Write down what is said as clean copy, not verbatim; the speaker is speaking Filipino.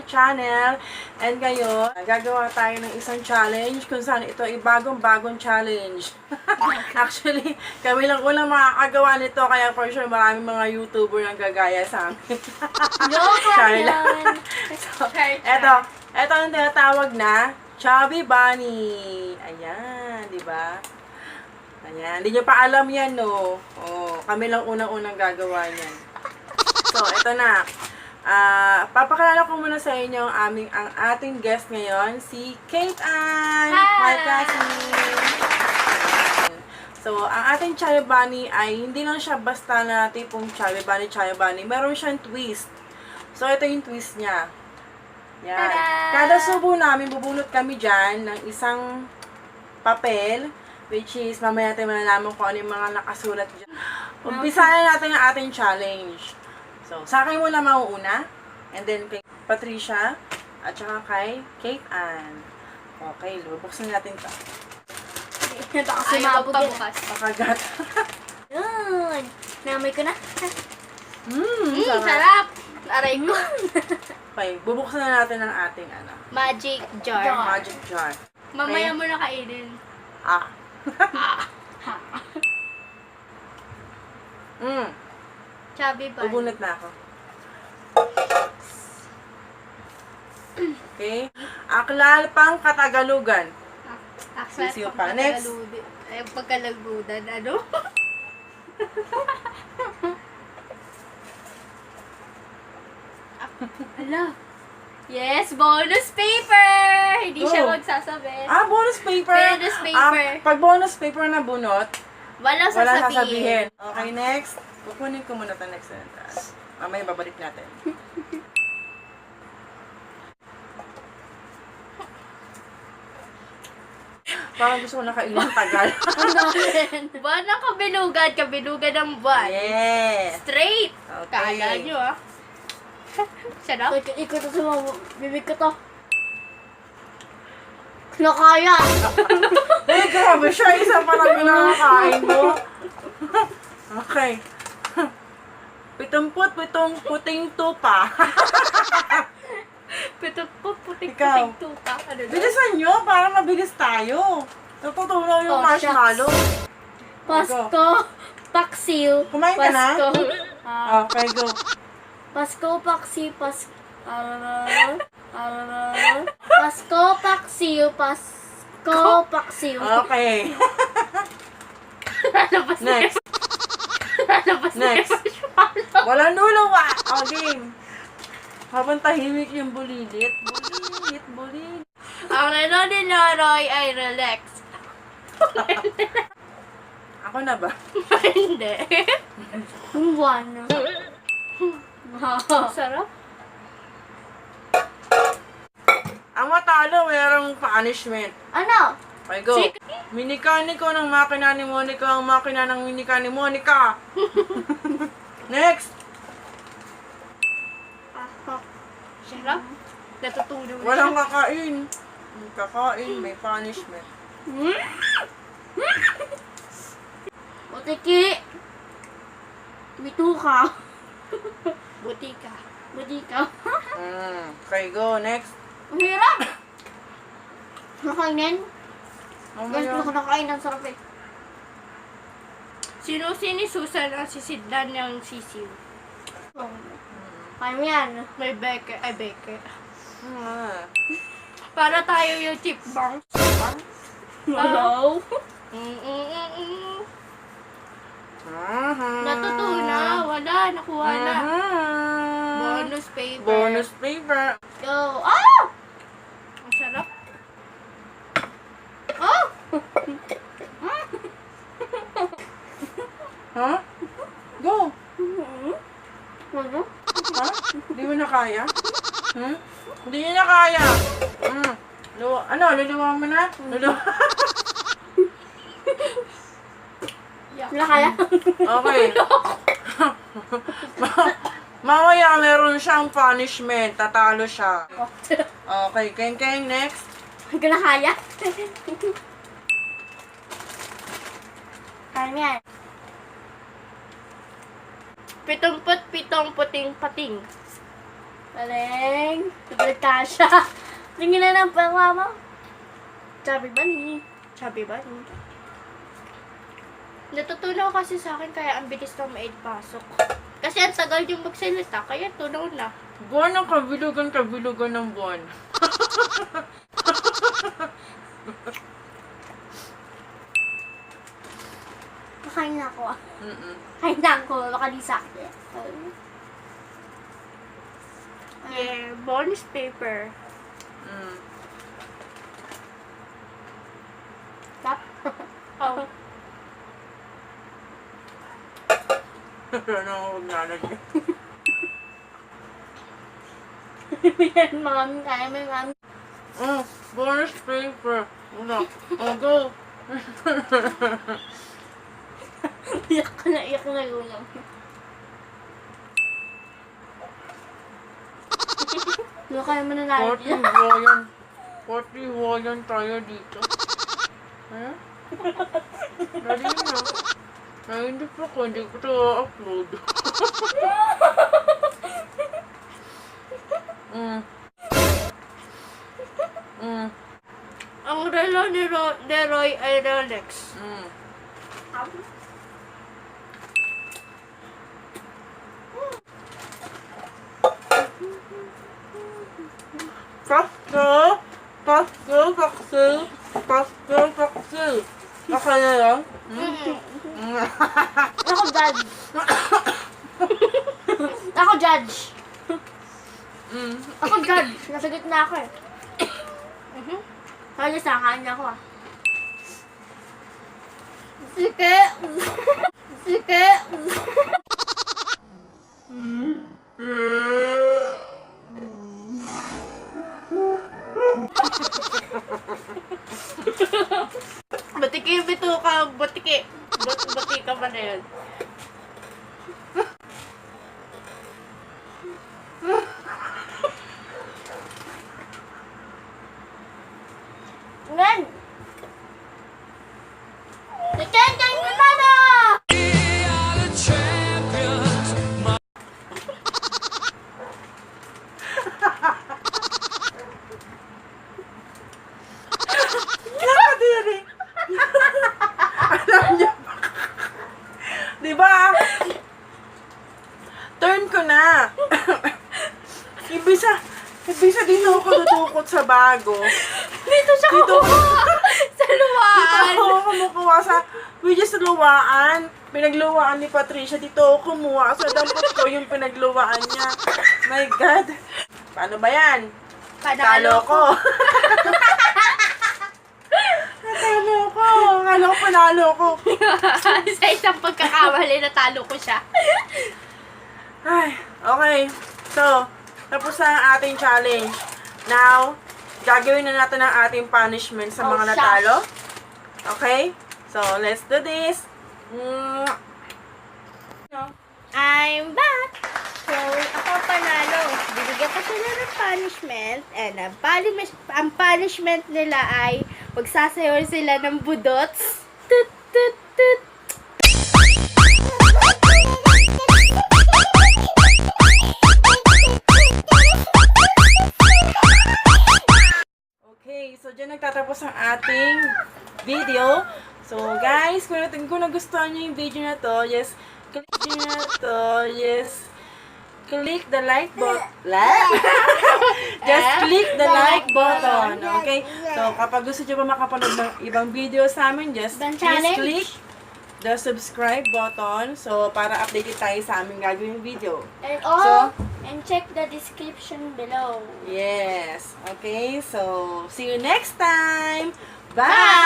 channel. And ngayon, gagawa tayo ng isang challenge kung saan ito ay bagong-bagong challenge. Actually, kami lang unang makakagawa nito kaya for sure maraming mga YouTuber ang gagaya sa amin. Charlotte. So, ito ang tinatawag na Chubby Bunny. Ayan, di ba? Ayan, hindi nyo pa alam yan, no? Oh, kami lang unang-unang gagawa niyan. So, ito na. Papakilala ko muna sa inyo ang ating guest ngayon, si Kate Ann. Hi! So, ang ating Chubby Bunny ay hindi lang siya basta na tipong Chubby Bunny. Meron siyang twist. So, ito yung twist niya. Yan. Kada subo namin, bubunot kami dyan ng isang papel, which is mamaya natin malalaman kung ano yung mga nakasulat dyan. Umpisahan natin ang ating challenge. So, sa akin muna mauuna, and then kay Patricia, at saka kay Kate Ann. Okay, bubuksan natin ito. Ito kasi mabukas. Pakagat. Yun. Namoy ko na. Sarap. Sarap. Aray ko. Okay, bubuksan na natin ang ating Magic jar. magic jar. Mamaya mo na kainin. Chubby Bunny. Bubunot na ako. Okay. Aklal pang Katagalugan. Sisiyo pa. Next. Pagkalagudan, ano? Ala. Yes, bonus paper! Hindi siya Go. magsasabi. Bonus paper. Bonus paper. Pag bonus paper na bunot, Walang wala sasabihin. sasabihin. Okay, next. Kukunin ko muna ito next sentence. Mamaya babalik natin. Parang gusto ko nakainang tagal. Buwan ng kabilugan. Kabilugan ng buwan. Yes. Straight. Okay. Kala nyo, ah. Sarap. Ikot to sa bibig ko to. Nakaya! Ay, grabe siya. Isa pa lang nakakain mo. Okay. 70 puting tupa. Putik-putik Ikaw. tuta. Ano na? Bilisan nyo, para mabilis tayo. Natutunaw yung Oh, marshmallow. Pasko, paksiw, Kumain ka na? Pasko, Okay, go. Pasko, paksiw, Pasko, paksiw, Pasko, paksiw. Okay. Lalabas na Next. Lalabas na Next. Walang luluwa. O, game. Habang tahimik yung bulilit. Bulilit. Ang relo ni Loroy ay relax. Ako na ba? Hindi. Buwan. Sarap. Ang matalo, mayroong punishment. Ano? Okay, go. Minikaniko ng makina ni Monica ang makina ng minika ni Monica. Next. Sarap. Natutunaw na Walang siya. kakain. May kakain, may punishment. Otiki. Bituka. Butika. Butika. Okay, go. Next. Ang hirap. Nakainin. Ganito Mamaya. ko nakain. Ang sarap eh. Sino sinisusan ang sisidlan ng sisiw? Kaya mo yan. May beke. Ay, beke. Ah. Para tayo yung chipmunks. Hello? Natutunaw. Wala. Nakuha na. Bonus paper. Bonus paper. Go. Ah! Ang sarap. Oh! Ha? Go. Ano? Ha? Hindi mo na kaya? Hindi niya na kaya. Luluwa mo na? Luluwa. Wala kaya? Okay. Mamaya meron siyang punishment. Tatalo siya. Okay, Keng, next. Hindi na kaya. Kaya mo yan. 77 puting pating. Galing. Nabalit ka siya. Tingin na ng pangwa mo. Chubby bunny. Chubby bunny. Natutunaw kasi sa akin kaya ang bilis ng maid pasok. Kasi ang tagal yung magsalita, kaya tunaw na. Buwan ng kabilugan ng buwan. Kakain na ako ah. Mm-mm. Kain na ako. Baka di sa akin. Yeah, bonus paper. Mm. Tap. Oh. Ano ako maglalagay? Yan, mami. Kaya mo yung mami. Bonus paper. Una. Go. Iyak ka na lulang. Ano kaya mo na nalagyan? Pati wayan tayo dito. Eh? Dali na. Naindip ako, hindi ko ito upload. Ang relo ni Roy ay Rolex. Pasko. Ako na lang? Ako judge. Ako judge. Ako judge. Nasa gitna ako eh. Kaya sa kain ako ah. Sige. Sige. Batiki, bito ka. Batiki. Batiki ka ba na yun? Ngan! Natentang mo na na! Nakadiri. Alam niyo ba? Diba? Turn ko na. Ibisa din ako tutukot sa bago. Dito siya kumuha. Sa luwaan. Dito ako kumukuha sa, which is luwaan. Pinagluwaan ni Patricia. Dito ako kumuha sa dampot ko yung pinagluwaan niya. My God. Paano ba yan? Talo ko. Natalo ko. Akala ko panalo ko. Sa isang pagkakamali, natalo ko siya. Ay, okay. So, tapos na ang ating challenge. Now, gagawin na natin ang ating punishment sa mga Oh, natalo. Okay? So, let's do this. I'm back! So, ako panalo. Bibigyan ko sila ng punishment. And ang punishment nila ay magsasayaw sila ng budots. Tut, tut, tut. Okay, so dyan nagtatapos ang ating video. So, guys, kung nagustuhan nyo yung video na to, click the like button. Just click the like button. Okay? So, kapag gusto nyo pa makapanood ng ibang video sa amin, just Ibang please challenge. click the subscribe button. So, para updated tayo sa aming gagawing video. And check the description below. Yes. Okay, so, see you next time. Bye!